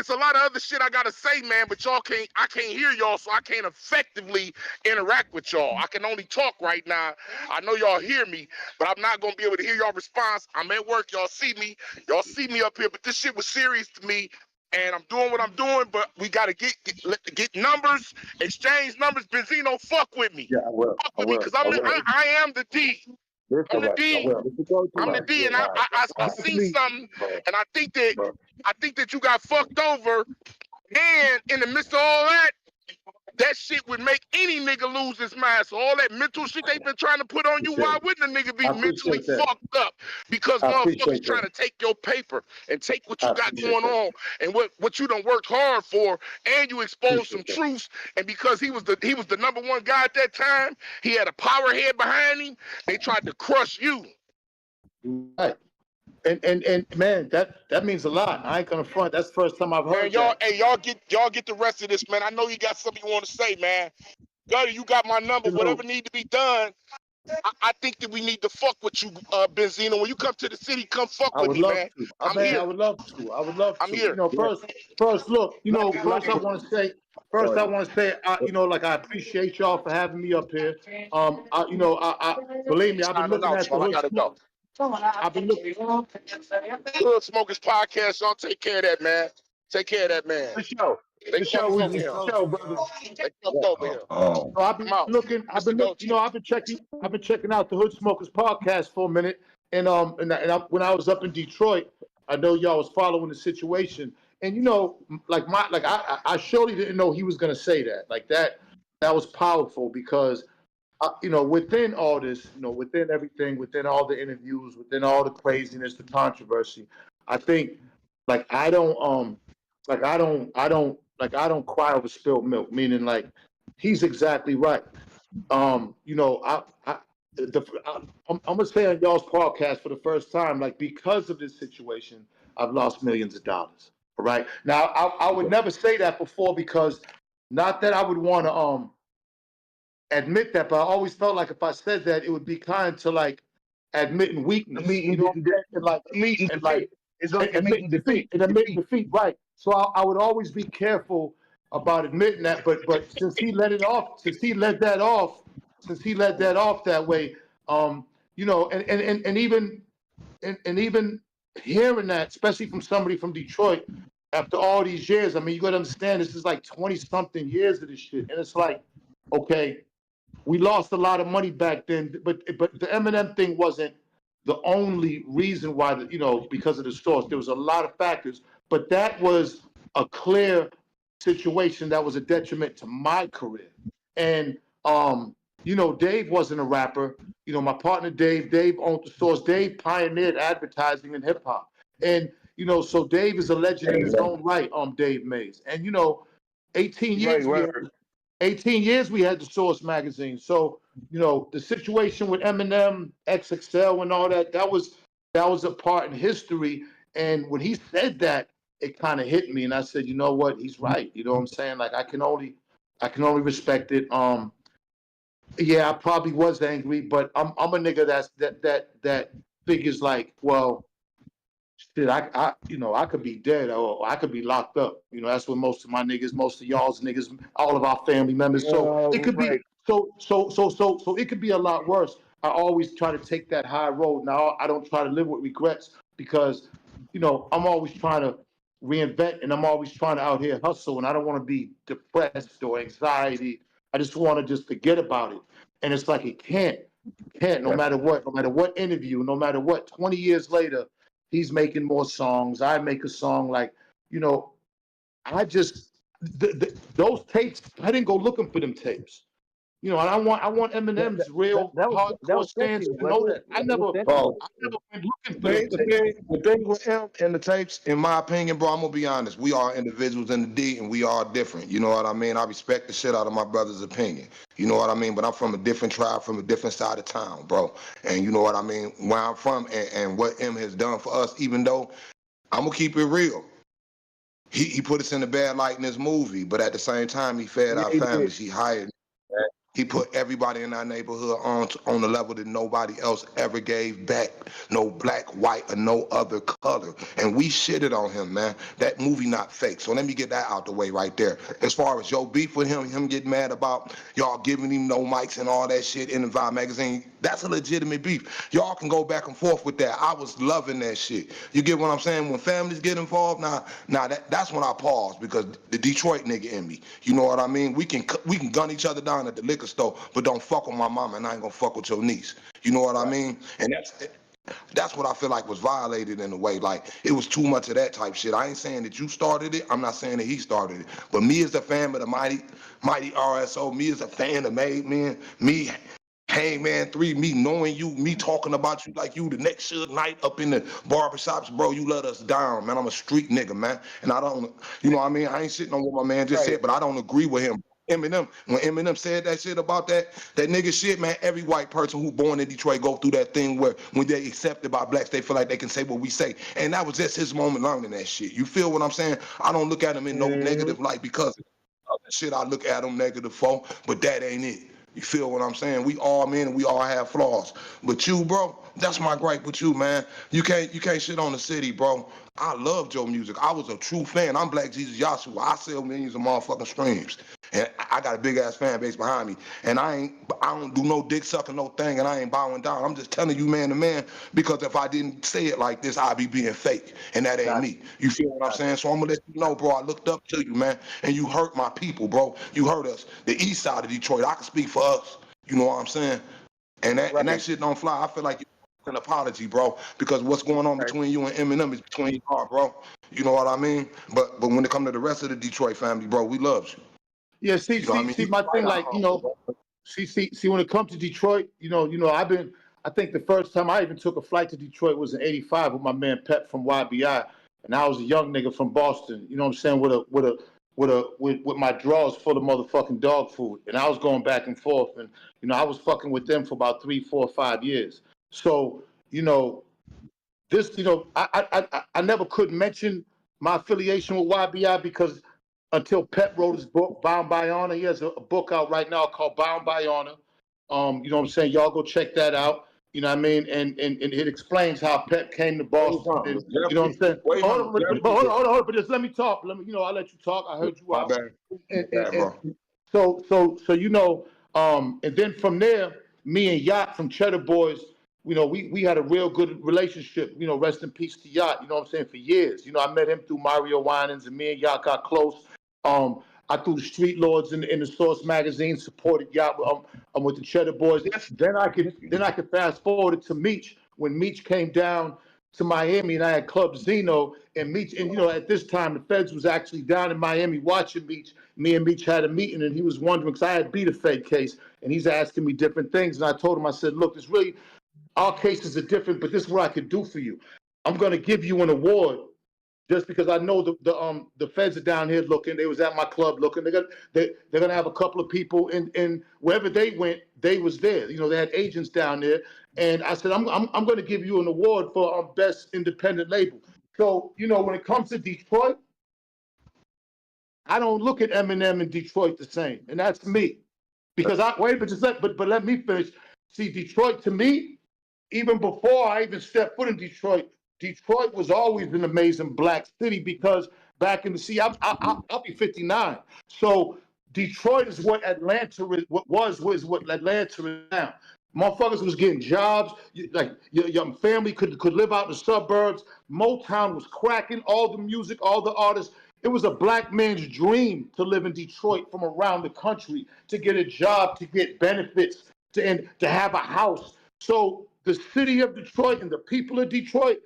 it's a lot of other shit I gotta say, man, but I can't hear y'all, so I can't effectively interact with y'all. I can only talk right now. I know y'all hear me, but I'm not gonna be able to hear y'all response. I'm at work, y'all see me up here, but this shit was serious to me. And I'm doing what I'm doing, but we gotta get numbers, exchange numbers. Benzino, fuck with me. Yeah, I will. Fuck with me, because I am the D. I'm the D. I'm the D, and I see something, and I think that you got fucked over, and in the midst of all that, that shit would make any nigga lose his mind. So all that mental shit they've been trying to put on you, why wouldn't a nigga be mentally fucked up? Because motherfuckers trying to take your paper and take what you got going on and what you done worked hard for, and you exposed some truths. And because he was the number one guy at that time, he had a power head behind him. They tried to crush you. Right. And man, that means a lot. I ain't gonna front. That's the first time I've heard y'all, that. Hey, y'all get the rest of this, man. I know you got something you want to say, man. Gutty, you got my number. Whatever need to be done, I think that we need to fuck with you, Benzino. When you come to the city, come fuck with me, man. I'm here. I would love to. I'm here. You know, first, look. You know, first I want to say, like I appreciate y'all for having me up here. I believe me, I've been looking at the hood smoke. I've been looking. Hood Smokers Podcast. Y'all take care of that, man. Take care of that, man. For sure. They brother. They fucked over here. So I've been looking. I've been checking out the Hood Smokers Podcast for a minute. And when I was up in Detroit, I know y'all was following the situation. And you know, I surely didn't know he was gonna say that. Like that was powerful because within all this, within everything, within all the interviews, within all the craziness, the controversy, I think I don't cry over spilled milk, meaning like he's exactly right. I'm gonna say on y'all's podcast for the first time, like because of this situation, I've lost millions of dollars. All right. Now I would never say that before because not that I would want to admit that, but I always felt like if I said that, it would be kind to like admitting weakness. Admitting defeat, right? So I would always be careful about admitting that. But since he let that off that way, and even hearing that, especially from somebody from Detroit, after all these years, I mean, you got to understand this is like 20-something years of this shit, and it's like, okay, we lost a lot of money back then, but the Eminem thing wasn't the only reason why, because of the source. There was a lot of factors, but that was a clear situation that was a detriment to my career. And, Dave wasn't a rapper. My partner, Dave owned the source. Dave pioneered advertising in hip hop. And, so Dave is a legend in his own right, Dave Mays. And, 18 years, 18 years we had the Source magazine. So, the situation with Eminem, XXL and all that was a part in history. And when he said that, it kind of hit me. And I said, you know what? He's right. You know what I'm saying? Like I can only respect it. Yeah, I probably was angry, but I'm a nigga that figures like, well, shit, I could be dead or I could be locked up. That's what most of my niggas, most of y'all's niggas, all of our family members. So it could be so it could be a lot worse. I always try to take that high road. Now I don't try to live with regrets because, I'm always trying to reinvent and I'm always trying to out here hustle, and I don't want to be depressed or anxiety. I just want to just forget about it. And it's like it can't, no matter what interview, no matter what, 20 years later, he's making more songs. I make a song like, I just, those tapes, I didn't go looking for them tapes. And I want Eminem's real hardcore stance to know that. I never been looking for them tapes. The thing with him and the tapes, in my opinion, bro, I'm going to be honest. We are individuals in the D and we are different. You know what I mean? I respect the shit out of my brother's opinion. You know what I mean? But I'm from a different tribe, from a different side of town, bro. And you know what I mean? Where I'm from and what M has done for us, even though I'm going to keep it real. He put us in a bad light in this movie, but at the same time, he fed our families. He hired He put everybody in our neighborhood on the level that nobody else ever gave back. No black, white, or no other color. And we shitted on him, man. That movie not fake. So let me get that out the way right there. As far as your beef with him getting mad about y'all giving him no mics and all that shit in the Vibe magazine, that's a legitimate beef. Y'all can go back and forth with that. I was loving that shit. You get what I'm saying? When families get involved, that's when I pause, because the Detroit nigga in me. You know what I mean? We can gun each other down at the liquor store, but don't fuck with my mama, and I ain't gonna fuck with your niece. You know what I mean? And that's what I feel like was violated in a way. Like, it was too much of that type shit. I ain't saying that you started it. I'm not saying that he started it. But me as a fan of the mighty RSO, me as a fan of Mademen, me Hangman 3, me knowing you, me talking about you like you the next Suge Knight up in the barbershops, bro, you let us down, man. I'm a street nigga, man. And I don't, you know what I mean? I ain't sitting on what my man just said, but I don't agree with him. Eminem, when Eminem said that shit about that nigga shit, man, every white person who born in Detroit go through that thing where when they accepted by blacks, they feel like they can say what we say. And that was just his moment learning that shit. You feel what I'm saying? I don't look at him in no negative light because of the shit I look at him negative for, but that ain't it. You feel what I'm saying? We all men and we all have flaws. But you, bro, that's my gripe with you, man. You can't shit on the city, bro. I loved your music. I was a true fan. I'm Black Jesus Yahshua. I sell millions of motherfucking streams. And I got a big ass fan base behind me. And I don't do no dick sucking, no thing, and I ain't bowing down. I'm just telling you man to man, because if I didn't say it like this, I'd be being fake. And that ain't me. You feel what I'm saying? So I'm gonna let you know, bro, I looked up to you, man. And you hurt my people, bro. You hurt us. The east side of Detroit. I can speak for us. You know what I'm saying? And that shit don't fly. I feel like an apology, bro, because what's going on between you and Eminem is between you, bro. You know what I mean? But when it comes to the rest of the Detroit family, bro, we love you. Yeah, see, my thing, like, you know, see, when it comes to Detroit, you know, I think the first time I even took a flight to Detroit was in '85 with my man Pep from YBI, and I was a young nigga from Boston. You know what I'm saying? With my drawers full of motherfucking dog food, and I was going back and forth, and you know, I was fucking with them for about 3, 4, 5 years. So, you know, this, you know, I never could mention my affiliation with YBI because until Pep wrote his book, Bound by Honor. He has a book out right now called Bound by Honor. You know what I'm saying? Y'all go check that out. You know what I mean? And it explains how Pep came to Boston. And, you know what I'm saying? Hold on. But just let me talk. You know, I'll let you talk. I heard you out. So you know, and then from there, me and Yacht from Cheddar Boys, you know, we had a real good relationship, you know, rest in peace to Yacht, you know what I'm saying, for years. You know, I met him through Mario Winans, and me and Yacht got close. I threw the Street Lords in the Source magazine, supported Yacht with the Cheddar Boys. Then I could fast forward it to Meech, when Meech came down to Miami and I had Club Zeno and Meech, and you know, at this time the Feds was actually down in Miami watching Meech. Me and Meech had a meeting and he was wondering, because I had beat a Fed case, and he's asking me different things, and I told him, I said, look, it's really, our cases are different, but this is what I could do for you. I'm going to give you an award just because I know the feds are down here looking. They was at my club looking. They're gonna have a couple of people in wherever they went, they was there. You know, they had agents down there, and I said, I'm going to give you an award for best independent label. So you know, when it comes to Detroit, I don't look at Eminem and Detroit the same, and that's me, because but let me finish. See, Detroit to me, even before I even stepped foot in Detroit, Detroit was always an amazing black city, because back in the I'll be 59. So Detroit is what Atlanta is, was what Atlanta is now. Motherfuckers was getting jobs. Like your family could live out in the suburbs. Motown was cracking. All the music, all the artists. It was a black man's dream to live in Detroit from around the country, to get a job, to get benefits, and to have a house. So the city of Detroit and the people of Detroit,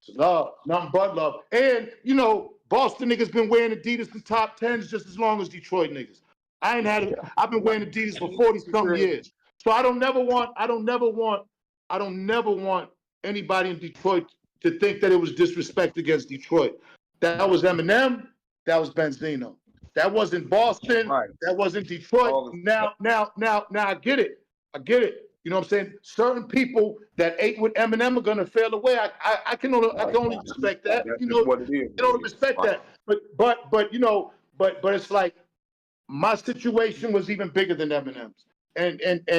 it's love, nothing but love. And, you know, Boston niggas been wearing Adidas in top 10s just as long as Detroit niggas. I've been wearing Adidas for 40-something years. So I don't never want anybody in Detroit to think that it was disrespect against Detroit. That was Eminem, that was Benzino. That wasn't Boston, that wasn't Detroit. Now I get it. You know what I'm saying? Certain people that ate with Eminem are gonna fail away. I can only respect that. You know, I can only respect that. But you know, but it's like, my situation was even bigger than Eminem's. And